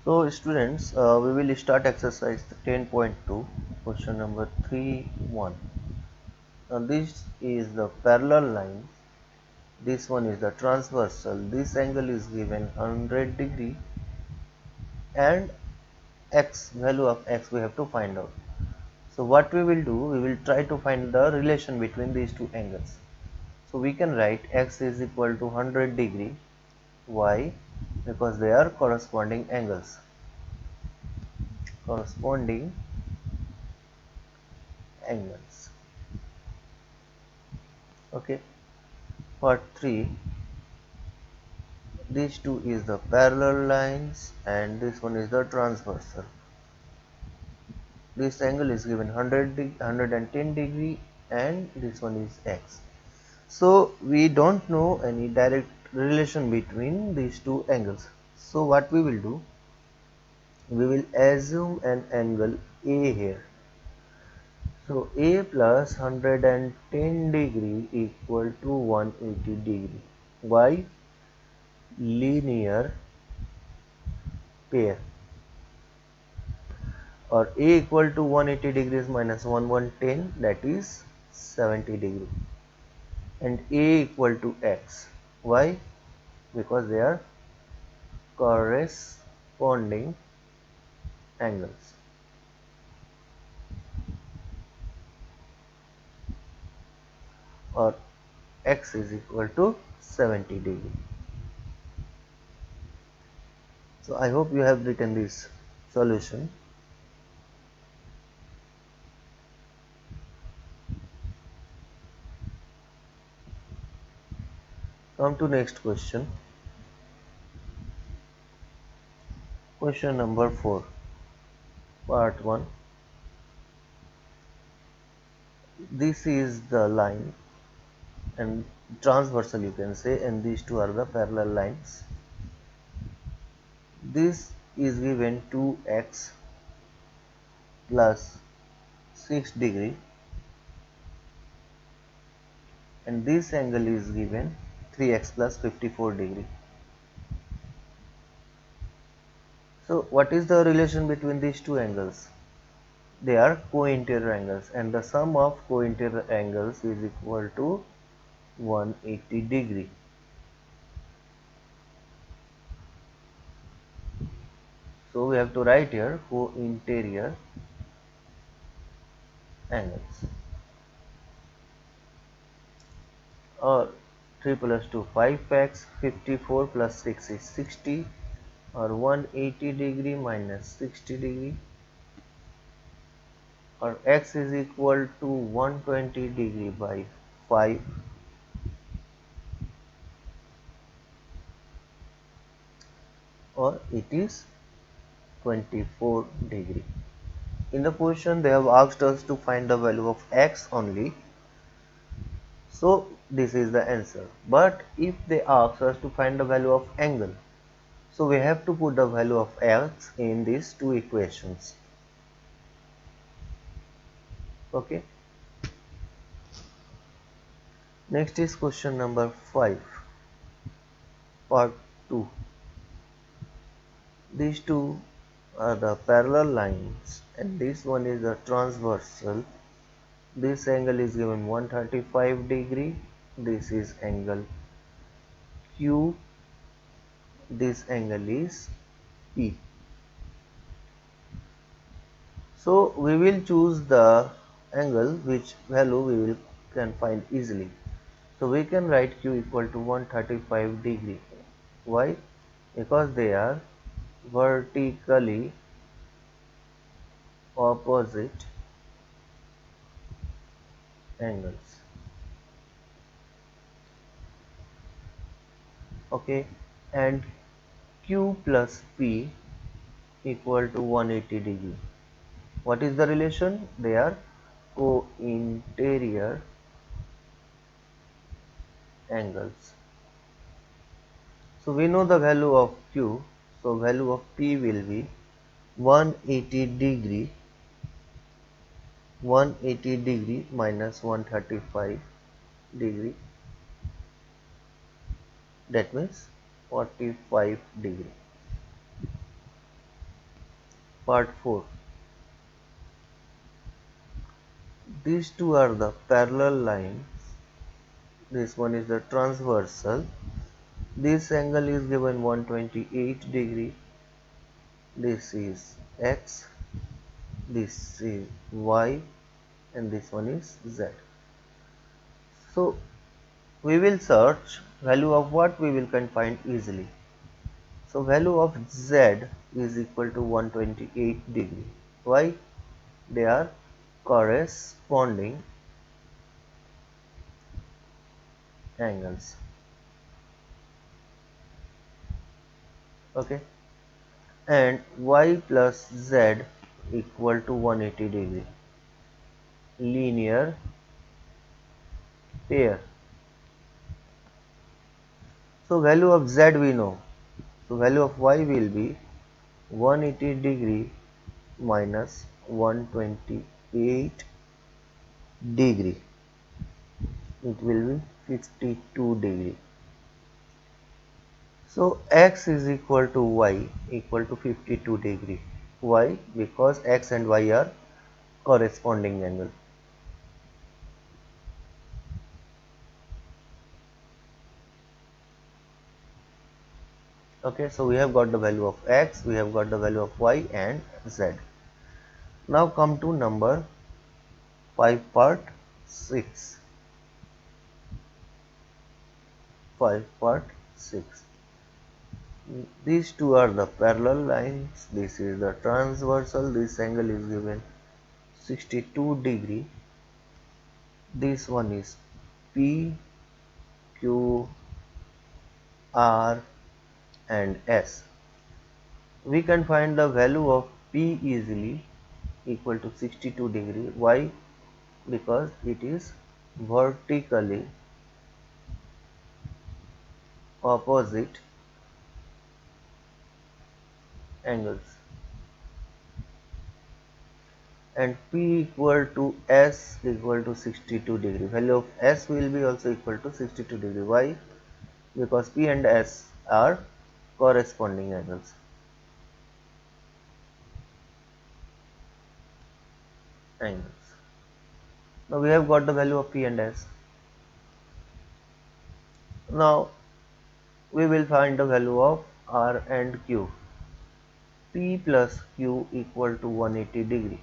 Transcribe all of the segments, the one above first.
So students, we will start exercise 10.2, question number 3.1. Now this is the parallel line, this one is the transversal, this angle is given 100 degree and x, value of x we have to find out. So what we will do, we will try to find the relation between these two angles. So we can write x is equal to 100 degree, why? Because they are corresponding angles. Corresponding angles. Okay. Part 3, these two is the parallel lines and this one is the transversal. This angle is given 110 degree and this one is x. So we don't know any direct relation between these two angles. So what we will do, we will assume an angle A here. So A plus 110 degree equal to 180 degree. Why? Linear pair. Or A equal to 180 degrees minus 110, that is 70 degree, and A equal to x. Why? Because they are corresponding angles. Or x is equal to 70 degree. So I hope you have written this solution. Come to next question. Question number 4, part 1. This is the line and transversal you can say, and these two are the parallel lines. This is given 2x plus 6 degree and this angle is given 3x plus 54 degree. So what is the relation between these two angles? They are co-interior angles and the sum of co-interior angles is equal to 180 degree. So we have to write here co-interior angles. Or 3 plus 2 5x, 54 plus 6 is 60, or 180 degree minus 60 degree, or x is equal to 120 degree by 5, or it is 24 degree. In the question they have asked us to find the value of x only, so this is the answer. But if they ask us to find the value of angle, so we have to put the value of x in these two equations. Okay. Next is question number 5, part 2. These two are the parallel lines and this one is the transversal. This angle is given 135 degree. This is angle Q. This angle is P. So we will choose the angle which value we will can find easily. So we can write Q equal to 135 degree. Why? Because they are vertically opposite angles. Okay, and Q plus P equal to 180 degree. What is the relation? They are co-interior angles. So we know the value of Q, so value of P will be 180 degree, 180 degree minus 135 degree, that means 45 degree. Part 4. These two are the parallel lines. This one is the transversal. This angle is given 128 degree. This is x, this is y, and this one is z. So we will search value of what we will can find easily. So value of z is equal to 128 degree. Why? They are corresponding angles. Okay, and y plus z equal to 180 degree. Linear pair. So value of z we know. So value of y will be 180 degree minus 128 degree. It will be 52 degree. So x is equal to y equal to 52 degree. Why? Because x and y are corresponding angle. Okay, so we have got the value of x, we have got the value of y and z. Now come to number 5 part 6. 5 part 6. These two are the parallel lines. This is the transversal. This angle is given 62 degree. This one is P, Q, R and S. We can find the value of P easily equal to 62 degree. Why? Because it is vertically opposite angles, and P equal to S equal to 62 degree. Value of S will be also equal to 62 degree. Why? Because P and S are corresponding angles. Now we have got the value of P and S. Now we will find the value of R and Q. P plus Q equal to 180 degree.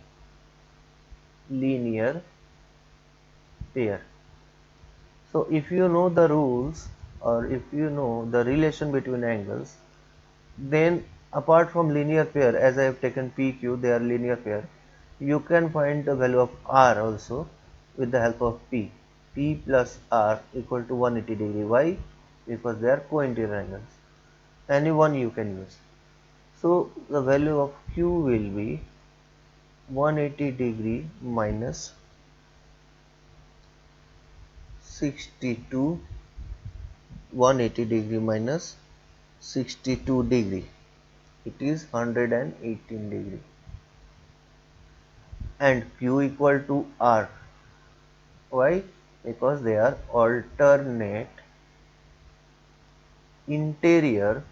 Linear pair. So if you know the rules or if you know the relation between angles, then apart from linear pair, as I have taken PQ, they are linear pair, you can find the value of R also with the help of P. P plus R equal to 180 degree. Why? Because they are co-interior angles. Any one you can use. So the value of Q will be 180 degree minus 62, 180 degree minus 62 degree. It is 118 degree. And Q equal to R. Why? Because they are alternate interior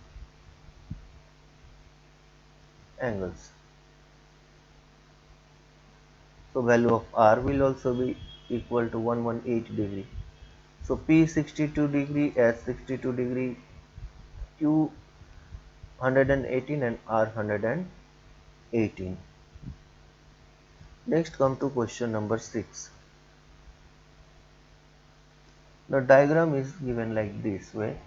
angles. So value of R will also be equal to 118 degree. So P 62 degree, S 62 degree, Q 118 and R 118. Next come to question number 6. The diagram is given like this way.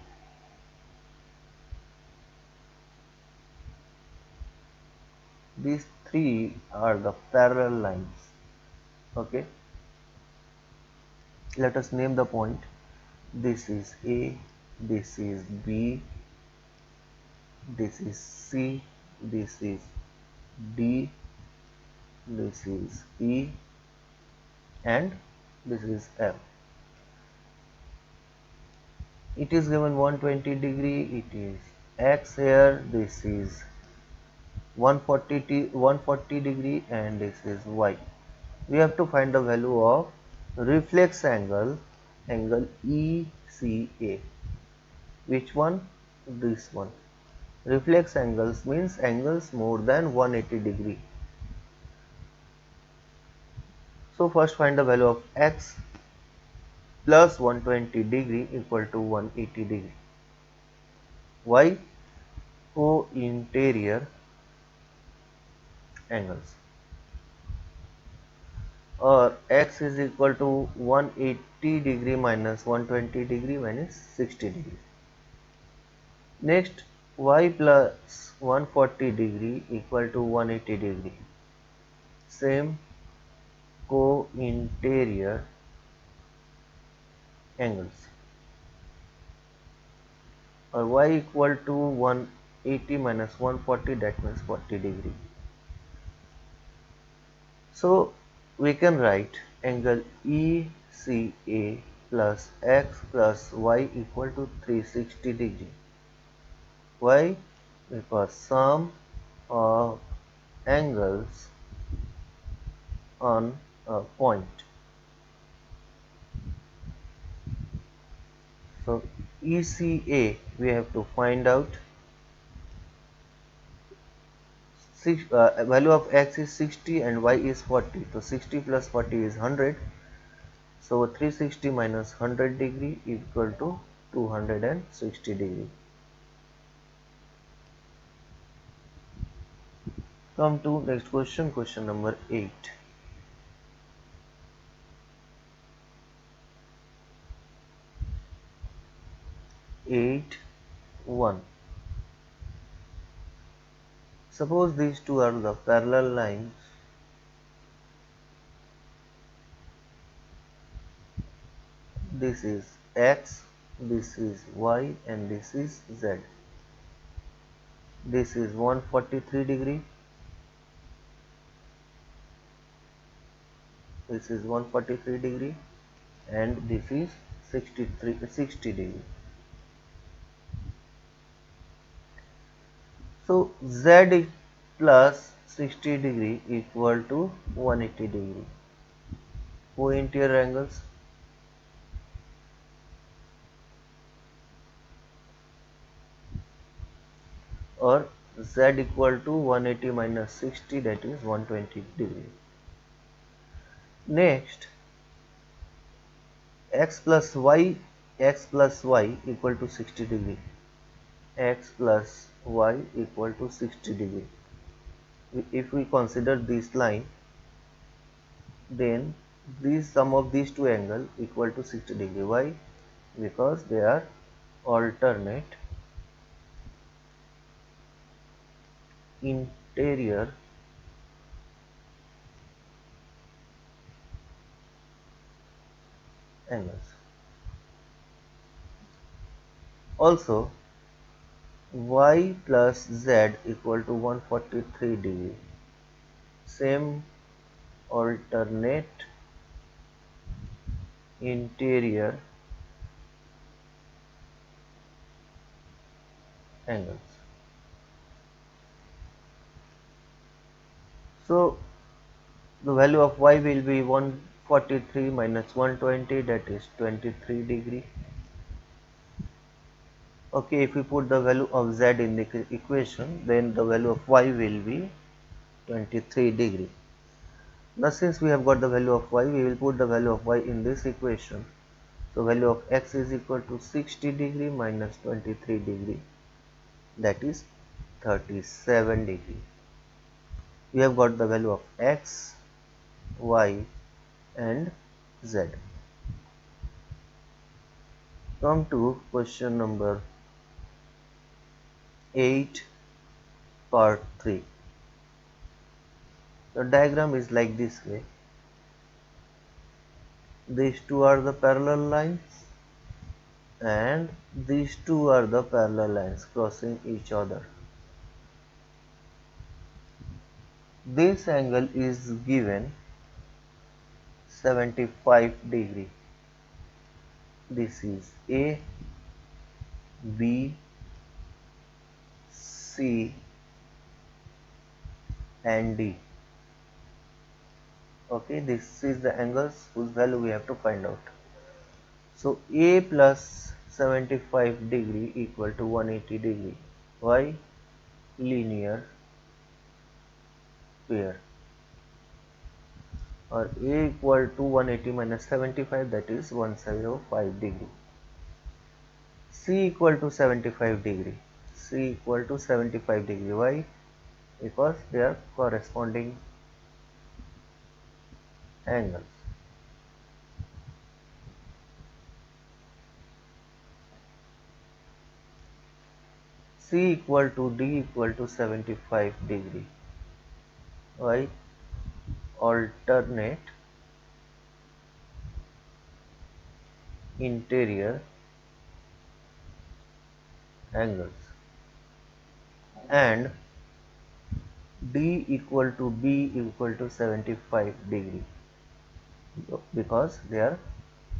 These three are the parallel lines. Okay. Let us name the point. This is A, this is B, this is C, this is D, this is E, and this is F. It is given 120 degree, it is X here, this is 140 degree, and this is Y. We have to find the value of reflex angle, angle ECA. Which one? This one. Reflex angles means angles more than 180 degree. So first find the value of x plus 120 degree equal to 180 degree. Y co-interior angles, or x is equal to 180 degree minus 120 degree minus 60 degree. Next, y plus 140 degree equal to 180 degree. Same co-interior angles, or y equal to 180 minus 140, that means 40 degree. So we can write angle ECA plus x plus y equal to 360 degree. Why? Because sum of angles on a point. So ECA we have to find out. Value of x is 60 and y is 40. So 60 plus 40 is 100. So 360 minus 100 degree equal to 260 degree. Come to next question, question number 8. 8.1. Suppose these two are the parallel lines. This is x, this is y, and this is z. This is 143 degree. This is 143 degree, and this is 60 degree. So z plus 60 degree equal to 180 degree. Co-interior angles. Or z equal to 180 minus 60, that is 120 degree. Next, x plus y equal to 60 degree. X plus y equal to 60 degree. If we consider this line, then this sum of these two angles equal to 60 degree. Why? Because they are alternate interior angles. Also, y plus z equal to 143 degree. Same alternate interior angles. So the value of y will be 143 minus 120, that is 23 degree. Okay, if we put the value of z in the equation, then the value of y will be 23 degree. Now since we have got the value of y, we will put the value of y in this equation. So value of x is equal to 60 degree minus 23 degree, that is 37 degree. We have got the value of x, y and z. Come to question number 8, part 3. The diagram is like this way. These two are the parallel lines, and these two are the parallel lines crossing each other. This angle is given 75 degree. This is A, B, C and D. Okay, this is the angles whose value we have to find out. So A plus 75 degree equal to 180 degree. Why? linear pair, or A equal to 180 minus 75, that is 105 degree. C equal to 75 degree. C equal to 75 degree. Why? Because they are corresponding angles. C equal to D equal to 75 degree. Why? Alternate interior angles, and D equal to B equal to 75 degree, because they are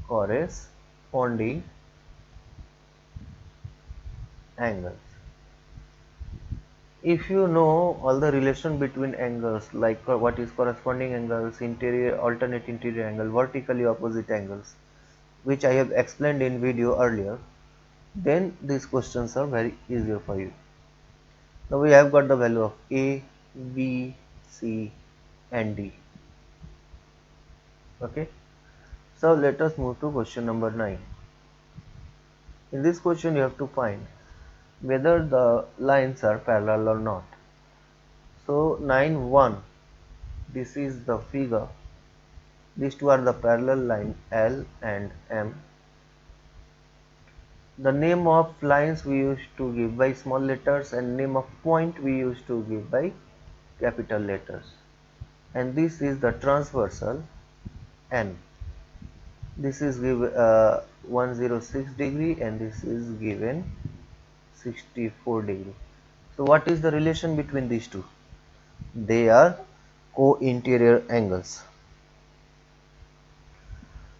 corresponding angles. If you know all the relation between angles, like what is corresponding angles, interior, alternate interior angle, vertically opposite angles, which I have explained in video earlier, then these questions are very easier for you. Now we have got the value of A, B, C and D. Okay. So let us move to question number 9. In this question you have to find whether the lines are parallel or not. So 9.1, this is the figure. These two are the parallel line L and M. The name of lines we used to give by small letters, and name of point we used to give by capital letters. And this is the transversal N. This is given 106 degree and this is given 64 degree. So what is the relation between these two? They are co-interior angles.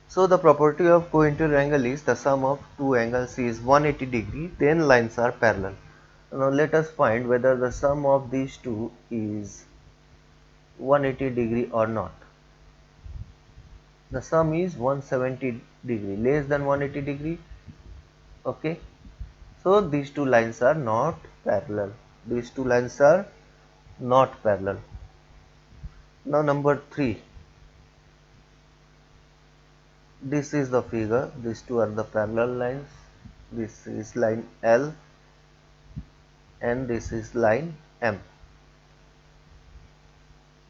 So the property of co-interior angle is the sum of two angles is 180 degree, then lines are parallel. Now let us find whether the sum of these two is 180 degree or not. The sum is 170 degree, less than 180 degree. Okay. So these two lines are not parallel. These two lines are not parallel. Now number 3. This is the figure. These two are the parallel lines. This is line L and this is line M.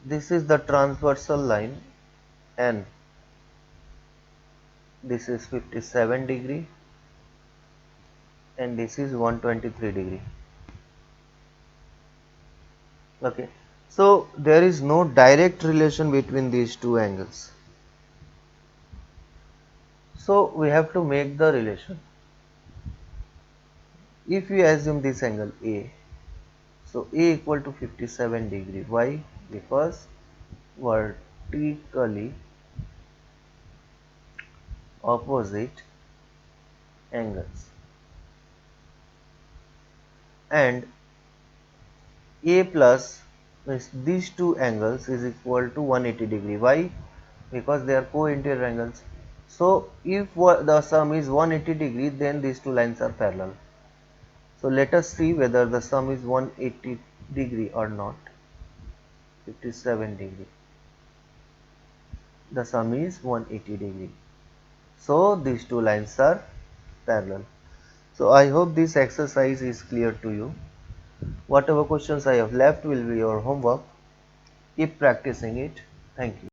This is the transversal line N. This is 57 degree and this is 123 degree. Okay. So there is no direct relation between these two angles. So we have to make the relation. If we assume this angle A, so A equal to 57 degree. Why? Because vertically opposite angles, and A plus means these two angles is equal to 180 degree. Why? Because they are co-interior angles. So if the sum is 180 degree, then these two lines are parallel. So let us see whether the sum is 180 degree or not. 57 degree. The sum is 180 degree. So these two lines are parallel. So I hope this exercise is clear to you. Whatever questions I have left will be your homework. Keep practicing it. Thank you.